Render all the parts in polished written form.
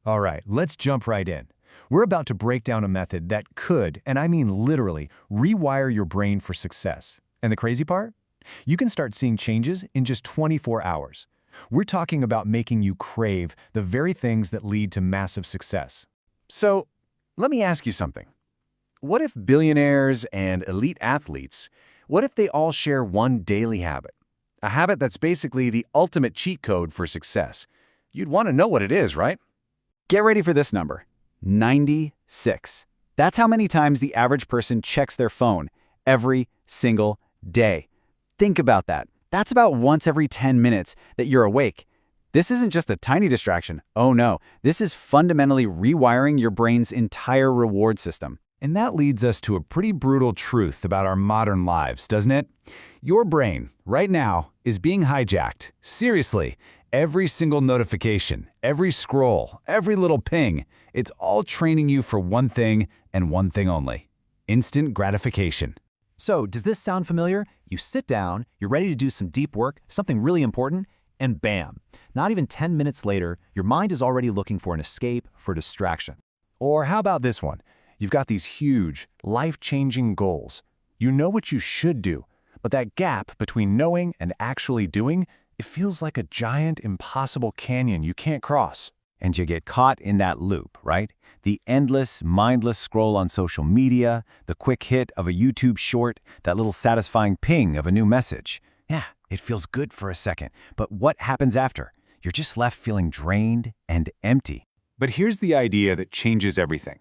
All right, let's jump right in. We're about to break down a method that could, and I mean literally, rewire your brain for success. And the crazy part? You can start seeing changes in just 24 hours. We're talking about making you crave the very things that lead to massive success. So, let me ask you something. What if billionaires and elite athletes, what if they all share one daily habit? A habit that's basically the ultimate cheat code for success. You'd want to know what it is, right? Get ready for this number, 96. That's how many times the average person checks their phone every single day. Think about that. That's about once every 10 minutes that you're awake. This isn't just a tiny distraction. Oh no, this is fundamentally rewiring your brain's entire reward system. And that leads us to a pretty brutal truth about our modern lives, doesn't it? Your brain, right now, is being hijacked. Seriously, every single notification, every scroll, every little ping, it's all training you for one thing and one thing only: instant gratification. So, does this sound familiar? You sit down, you're ready to do some deep work, something really important, and bam, not even 10 minutes later, your mind is already looking for an escape, for distraction. Or how about this one? You've got these huge, life-changing goals. You know what you should do, but that gap between knowing and actually doing, it feels like a giant, impossible canyon you can't cross. And you get caught in that loop, right? The endless, mindless scroll on social media, the quick hit of a YouTube short, that little satisfying ping of a new message. Yeah, it feels good for a second, but what happens after? You're just left feeling drained and empty. But here's the idea that changes everything.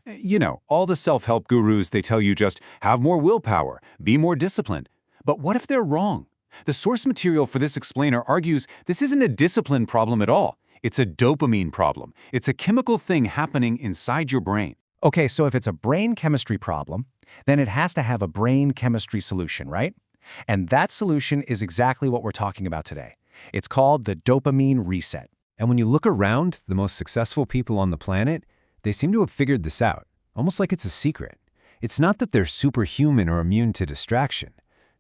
You know, all the self-help gurus, they tell you just have more willpower, be more disciplined. But what if they're wrong? The source material for this explainer argues this isn't a discipline problem at all. It's a dopamine problem. It's a chemical thing happening inside your brain. Okay, so if it's a brain chemistry problem, then it has to have a brain chemistry solution, right? And that solution is exactly what we're talking about today. It's called the dopamine reset. And when you look around, the most successful people on the planet, they seem to have figured this out, almost like it's a secret. It's not that they're superhuman or immune to distraction.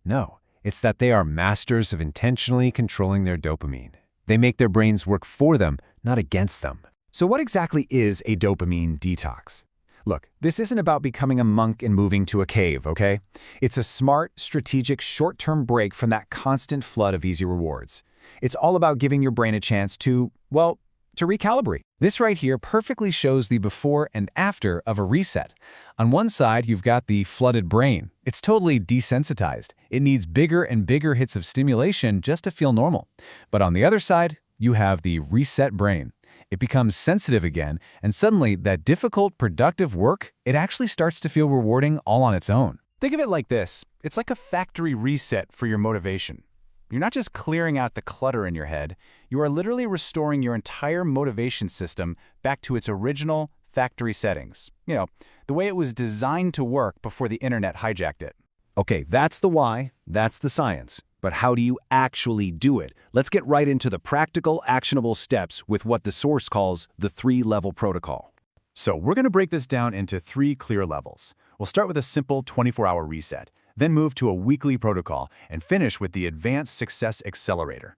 No, it's that they are masters of intentionally controlling their dopamine. They make their brains work for them, not against them. So what exactly is a dopamine detox? Look, this isn't about becoming a monk and moving to a cave, okay? It's a smart, strategic, short-term break from that constant flood of easy rewards. It's all about giving your brain a chance to, well, to recalibrate. This right here perfectly shows the before and after of a reset. On one side, you've got the flooded brain. It's totally desensitized. It needs bigger and bigger hits of stimulation just to feel normal. But on the other side, you have the reset brain. It becomes sensitive again, and suddenly that difficult, productive work, it actually starts to feel rewarding all on its own. Think of it like this. It's like a factory reset for your motivation. You're not just clearing out the clutter in your head, you are literally restoring your entire motivation system back to its original factory settings. You know, the way it was designed to work before the internet hijacked it. Okay, that's the why, that's the science. But how do you actually do it? Let's get right into the practical, actionable steps with what the source calls the 3-level protocol. So we're going to break this down into 3 clear levels. We'll start with a simple 24-hour reset, then move to a weekly protocol, and finish with the Advanced Success Accelerator.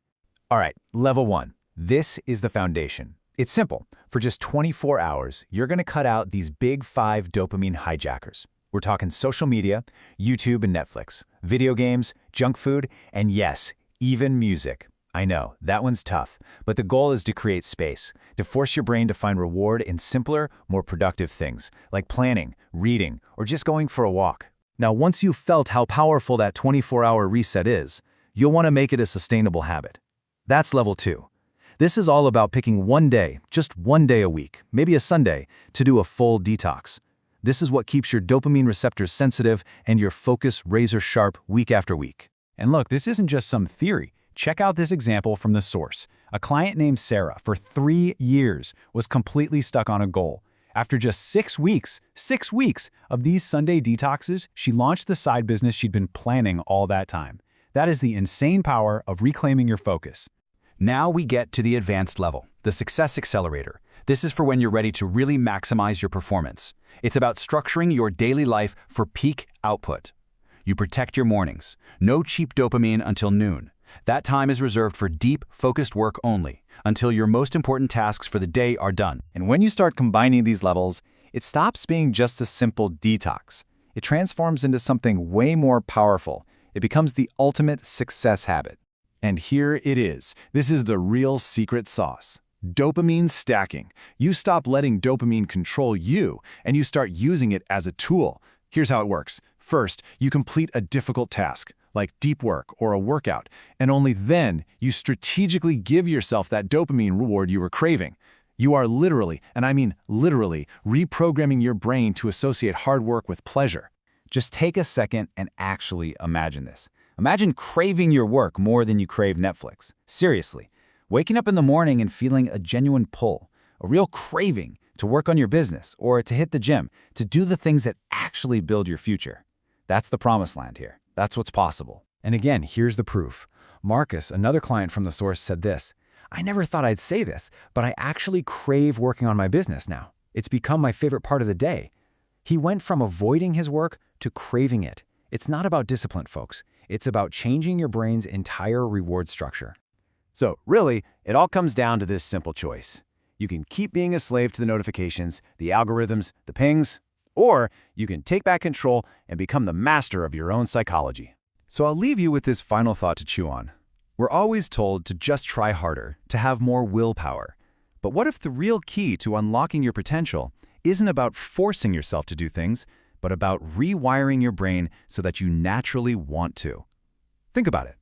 All right, level 1. This is the foundation. It's simple. For just 24 hours, you're going to cut out these big 5 dopamine hijackers. We're talking social media, YouTube and Netflix, video games, junk food, and yes, even music. I know, that one's tough, but the goal is to create space, to force your brain to find reward in simpler, more productive things, like planning, reading, or just going for a walk. Now, once you've felt how powerful that 24-hour reset is, you'll want to make it a sustainable habit. That's level 2. This is all about picking one day, just one day a week, maybe a Sunday, to do a full detox. This is what keeps your dopamine receptors sensitive and your focus razor-sharp week after week. And look, this isn't just some theory. Check out this example from the source. A client named Sarah, for 3 years, was completely stuck on a goal. After just 6 weeks of these Sunday detoxes, she launched the side business she'd been planning all that time. That is the insane power of reclaiming your focus. Now we get to the advanced level, the Success Accelerator. This is for when you're ready to really maximize your performance. It's about structuring your daily life for peak output. You protect your mornings. No cheap dopamine until noon. That time is reserved for deep, focused work only, until your most important tasks for the day are done. And when you start combining these levels, it stops being just a simple detox. It transforms into something way more powerful. It becomes the ultimate success habit. And here it is. This is the real secret sauce. Dopamine stacking. You stop letting dopamine control you, and you start using it as a tool. Here's how it works. First, you complete a difficult task, like deep work or a workout, and only then you strategically give yourself that dopamine reward you were craving. You are literally, and I mean literally, reprogramming your brain to associate hard work with pleasure. Just take a second and actually imagine this. Imagine craving your work more than you crave Netflix. Seriously, waking up in the morning and feeling a genuine pull, a real craving to work on your business or to hit the gym, to do the things that actually build your future. That's the promised land here. That's what's possible. And again, here's the proof. Marcus, another client from the source, said this: "I never thought I'd say this, but I actually crave working on my business now. It's become my favorite part of the day." He went from avoiding his work to craving it. It's not about discipline, folks. It's about changing your brain's entire reward structure. So really, it all comes down to this simple choice. You can keep being a slave to the notifications, the algorithms, the pings, or you can take back control and become the master of your own psychology. So I'll leave you with this final thought to chew on. We're always told to just try harder, to have more willpower. But what if the real key to unlocking your potential isn't about forcing yourself to do things, but about rewiring your brain so that you naturally want to? Think about it.